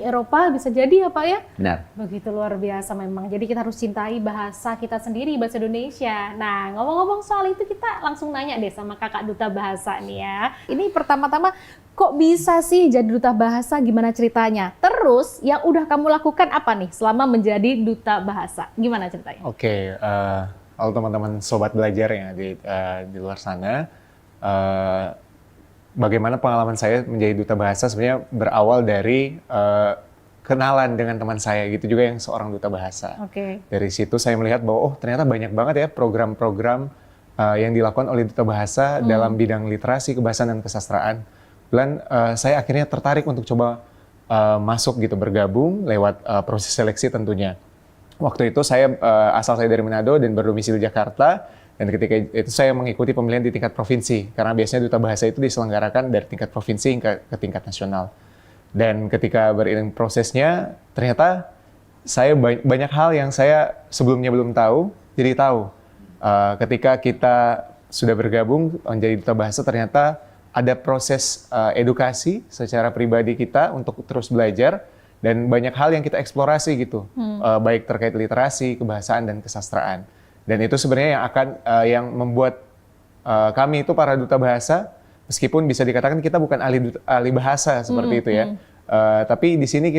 Eropa bisa jadi ya Pak ya? Benar. Begitu luar biasa memang. Jadi kita harus cintai bahasa kita sendiri, bahasa Indonesia. Nah, ngomong-ngomong soal itu kita langsung nanya deh sama Kakak Duta Bahasa nih ya. Ini pertama-tama kok bisa sih jadi Duta Bahasa, gimana ceritanya? Terus yang udah kamu lakukan apa nih selama menjadi Duta Bahasa? Gimana ceritanya? Oke, halo teman-teman sobat belajar ya di luar sana. Bagaimana pengalaman saya menjadi duta bahasa sebenarnya berawal dari kenalan dengan teman saya gitu juga yang seorang duta bahasa. Oke. Dari situ saya melihat bahwa oh ternyata banyak banget ya program-program yang dilakukan oleh duta bahasa dalam bidang literasi, kebahasaan dan kesastraan. Dan saya akhirnya tertarik untuk coba masuk gitu, bergabung lewat proses seleksi tentunya. Waktu itu saya asal saya dari Manado dan berdomisili Jakarta. Dan ketika itu saya mengikuti pemilihan di tingkat provinsi, karena biasanya duta bahasa itu diselenggarakan dari tingkat provinsi hingga ke tingkat nasional. Dan ketika beriring prosesnya, ternyata saya banyak hal yang saya sebelumnya belum tahu, jadi tahu. Ketika kita sudah bergabung menjadi duta bahasa, ternyata ada proses edukasi secara pribadi kita untuk terus belajar, dan banyak hal yang kita eksplorasi gitu, baik terkait literasi, kebahasaan, dan kesastraan. Dan itu sebenarnya yang membuat kami itu para duta bahasa, meskipun bisa dikatakan kita bukan ahli bahasa seperti itu ya, tapi di sini